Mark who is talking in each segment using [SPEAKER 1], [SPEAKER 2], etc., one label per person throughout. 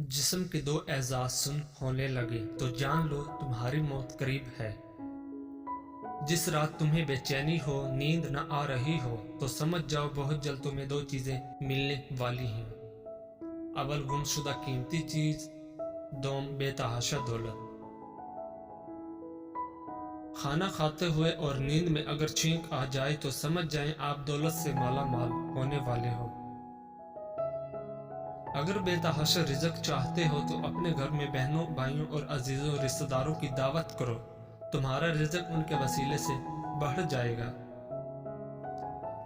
[SPEAKER 1] जिस्म के दो एजाज सुन होने लगे तो जान लो तुम्हारी मौत करीब है। जिस रात तुम्हें बेचैनी हो, नींद न आ रही हो, तो समझ जाओ बहुत जल्द तुम्हें दो चीजें मिलने वाली हैं। अव्वल गुमशुदा कीमती चीज, दोम बेतहाशा दौलत। खाना खाते हुए और नींद में अगर छींक आ जाए तो समझ जाएं आप दौलत से माला माल होने वाले हो। अगर बेतहाशा रिज़्क चाहते हो तो अपने घर में बहनों, भाइयों और अजीजों रिश्तेदारों की दावत करो, तुम्हारा रिज़्क उनके वसीले से बढ़ जाएगा।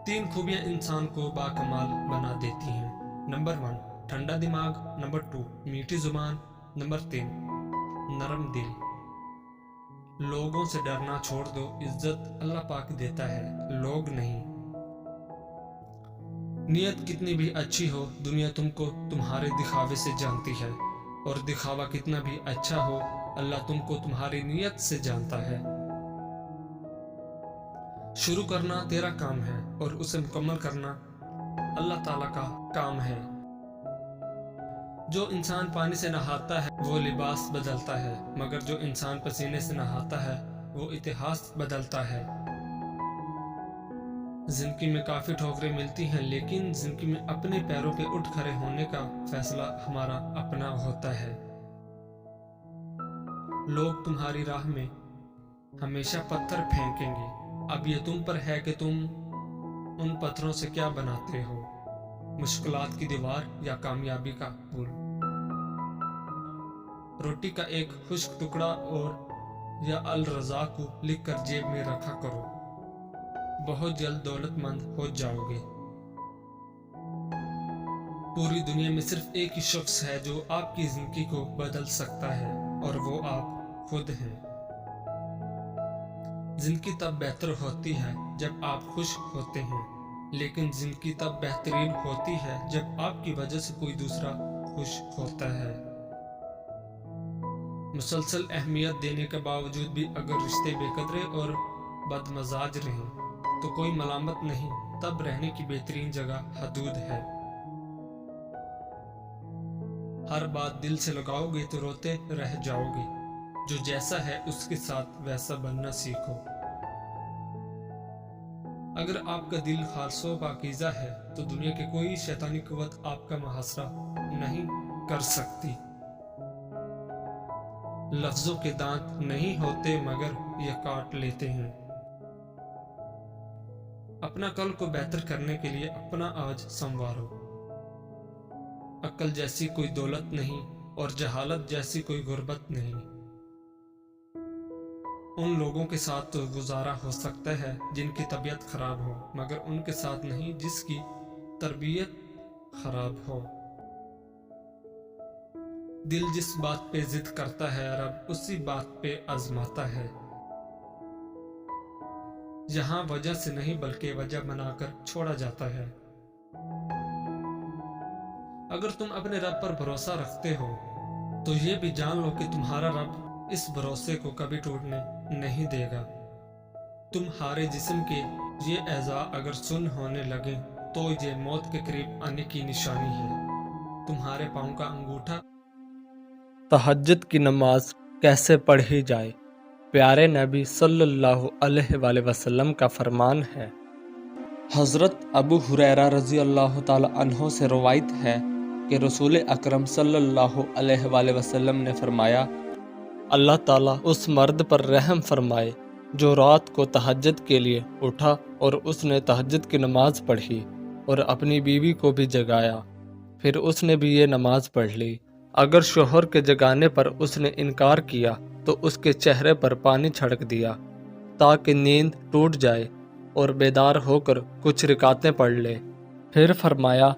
[SPEAKER 1] 3 खूबियां इंसान को बाकमाल बना देती हैं। नंबर 1, ठंडा दिमाग। नंबर 2, मीठी जुबान। नंबर 3, नरम दिल। लोगों से डरना छोड़ दो, इज्जत अल्लाह पाक देता है, लोग नहीं। नीयत कितनी भी अच्छी हो, दुनिया तुमको तुम्हारे दिखावे से जानती है, और दिखावा कितना भी अच्छा हो, अल्लाह तुमको तुम्हारी नीयत से जानता है। शुरू करना तेरा काम है और उसे मुकम्मल करना अल्लाह ताला का काम है। जो इंसान पानी से नहाता है वो लिबास बदलता है, मगर जो इंसान पसीने से नहाता है वो इतिहास बदलता है। जिंदगी में काफ़ी ठोकरें मिलती हैं, लेकिन जिंदगी में अपने पैरों पे उठ खड़े होने का फैसला हमारा अपना होता है। लोग तुम्हारी राह में हमेशा पत्थर फेंकेंगे, अब ये तुम पर है कि तुम उन पत्थरों से क्या बनाते हो, मुश्किलात की दीवार या कामयाबी का पुल। रोटी का एक खुश्क टुकड़ा और या अल रज़ा को लिख कर जेब में रखा करो, बहुत जल्द दौलतमंद हो जाओगे। पूरी दुनिया में सिर्फ एक ही शख्स है जो आपकी जिंदगी को बदल सकता है, और वो आप खुद हैं। जिंदगी तब बेहतर होती है जब आप खुश होते हैं, लेकिन जिंदगी तब बेहतरीन होती है जब आपकी वजह से कोई दूसरा खुश होता है। मुसलसल अहमियत देने के बावजूद भी अगर रिश्ते बेकदरे और बदमजाज रहें तो कोई मलामत नहीं, तब रहने की बेहतरीन जगह हदूद है। हर बात दिल से लगाओगे तो रोते रह जाओगे, जो जैसा है उसके साथ वैसा बनना सीखो। अगर आपका दिल खालसो पाकीज़ा है तो दुनिया की कोई शैतानी कुव्वत आपका मुहासरा नहीं कर सकती। लफ्जों के दांत नहीं होते मगर ये काट लेते हैं। अपना कल को बेहतर करने के लिए अपना आज संवारो। अक्ल जैसी कोई दौलत नहीं और जहालत जैसी कोई गुर्बत नहीं। उन लोगों के साथ तो गुजारा हो सकता है जिनकी तबीयत खराब हो, मगर उनके साथ नहीं जिसकी तरबियत खराब हो। दिल जिस बात पे जिद करता है, रब उसी बात पे आजमाता है। यहाँ वजह से नहीं बल्कि वजह बनाकर छोड़ा जाता है। अगर तुम अपने रब पर भरोसा रखते हो तो ये भी जान लो कि तुम्हारा रब इस भरोसे को कभी टूटने नहीं देगा। तुम्हारे जिस्म के ये एज़ा अगर सुन होने लगे तो ये मौत के करीब आने की निशानी है। तुम्हारे पाँव का अंगूठा।
[SPEAKER 2] तहज्जुद की नमाज कैसे पढ़ी जाए? प्यारे नबी सल्लल्लाहु अलैहि वसल्लम का फरमान है। हज़रत अबू हुरैरा रज़ी अल्लाह ताला अन्हो से रवायत है कि रसूल अकरम सल्लल्लाहु अलैहि वसल्लम ने फरमाया, अल्लाह ताला उस मर्द पर रहम फरमाए जो रात को तहज्जुद के लिए उठा और उसने तहज्जुद की नमाज पढ़ी और अपनी बीवी को भी जगाया, फिर उसने भी ये नमाज पढ़ ली। अगर शोहर के जगाने पर उसने इनकार किया तो उसके चेहरे पर पानी छिड़क दिया ताकि नींद टूट जाए और बेदार होकर कुछ रिकातें पढ़ ले। फिर फरमाया,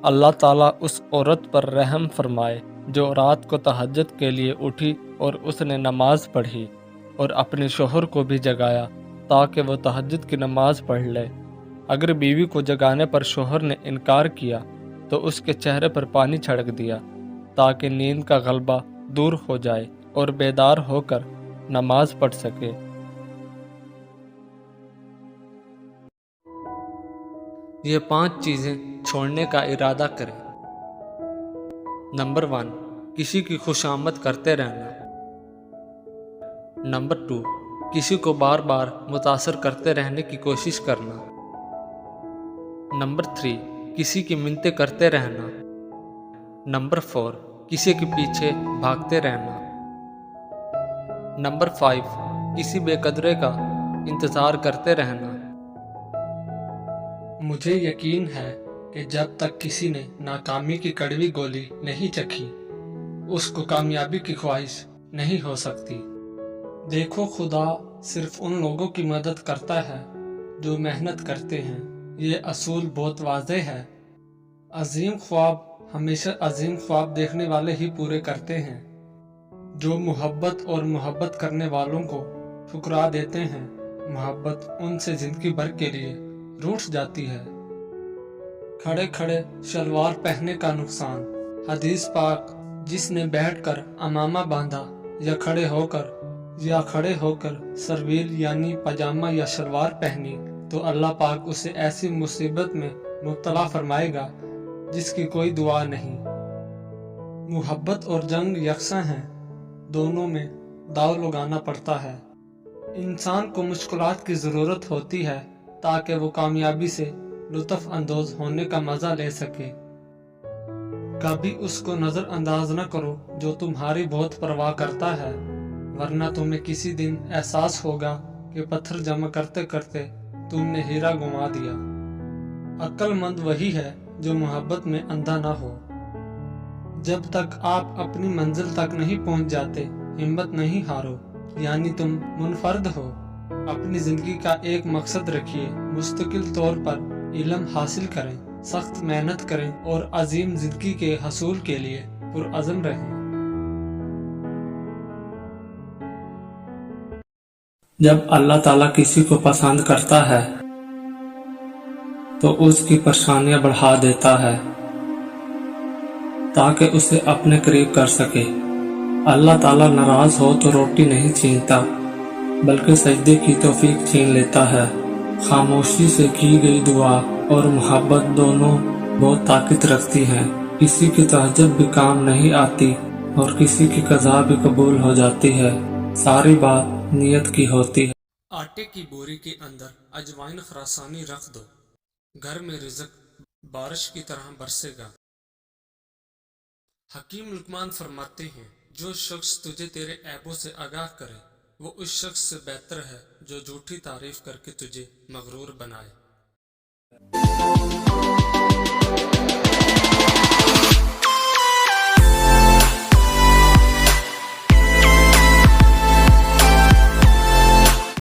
[SPEAKER 2] अल्लाह ताला उस औरत पर रहम फरमाए जो रात को तहज्जुद के लिए उठी और उसने नमाज पढ़ी और अपने शोहर को भी जगाया ताकि वो तहज्जुद की नमाज पढ़ ले। अगर बीवी को जगाने पर शोहर ने इनकार किया तो उसके चेहरे पर पानी छिड़क दिया ताकि नींद का गलबा दूर हो जाए और बेदार होकर नमाज पढ़ सके।
[SPEAKER 1] ये 5 चीजें छोड़ने का इरादा करें। नंबर 1,
[SPEAKER 2] किसी की खुशामद करते रहना। नंबर 2, किसी को बार बार मुतासर करते रहने की कोशिश करना। नंबर 3, किसी की मिन्नतें करते रहना। नंबर 4, किसी के पीछे भागते रहना। नंबर 5, किसी बेकदरे का इंतज़ार करते रहना।
[SPEAKER 1] मुझे यकीन है कि जब तक किसी ने नाकामी की कड़वी गोली नहीं चखी, उसको कामयाबी की ख्वाहिश नहीं हो सकती। देखो, खुदा सिर्फ उन लोगों की मदद करता है जो मेहनत करते हैं। ये असूल बहुत वाज़ेह है। अजीम ख्वाब हमेशा अजीम ख्वाब देखने वाले ही पूरे करते हैं। जो मोहब्बत और मोहब्बत करने वालों को ठुकरा देते हैं, मोहब्बत उनसे जिंदगी भर के लिए रूठ जाती है। खड़े खड़े शलवार पहनने का नुकसान। हदीस पाक, जिसने बैठकर अमामा बांधा या खड़े होकर सरवील यानी पजामा या शलवार पहनी, तो अल्लाह पाक उसे ऐसी मुसीबत में मुब्तला फरमाएगा जिसकी कोई दुआ नहीं। मोहब्बत और जंग यकसा हैं, दोनों में दाव लगाना पड़ता है। इंसान को मुश्किलात की ज़रूरत होती है ताकि वो कामयाबी से लुत्फ़ अंदोज होने का मज़ा ले सके। कभी उसको नज़रअंदाज न करो जो तुम्हारी बहुत परवाह करता है, वरना तुम्हें किसी दिन एहसास होगा कि पत्थर जमा करते करते तुमने हीरा गुमा दिया। अक्लमंद वही है जो मोहब्बत में अंधा ना हो। जब तक आप अपनी मंजिल तक नहीं पहुंच जाते, हिम्मत नहीं हारो, यानी तुम मुनफर्द हो। अपनी जिंदगी का एक मकसद रखिए, मुस्तकिल तौर पर इल्म हासिल करें, सख्त मेहनत करें और अजीम जिंदगी के हसूल के लिए पुरअज़म रहें।
[SPEAKER 2] जब अल्लाह ताला किसी को पसंद करता है तो उसकी परेशानियां बढ़ा देता है ताकि उसे अपने करीब कर सके। अल्लाह ताला नाराज हो तो रोटी नहीं छीनता, बल्कि सजदे की तौफीक छीन लेता है। खामोशी से की गई दुआ और मोहब्बत दोनों बहुत ताकत रखती हैं। किसी की तहज्जुद भी काम नहीं आती और किसी की कज़ा भी कबूल हो जाती है। सारी बात नियत की होती है।
[SPEAKER 1] आटे की बोरी के अंदर अजवाइन खरासानी रख दो, घर में रिज़्क बारिश की तरह बरसेगा। हकीम लुकमान फरमाते हैं, जो शख्स तुझे तेरे ऐबों से आगाह करे वो उस शख्स से बेहतर है जो झूठी तारीफ करके तुझे मगरूर बनाए।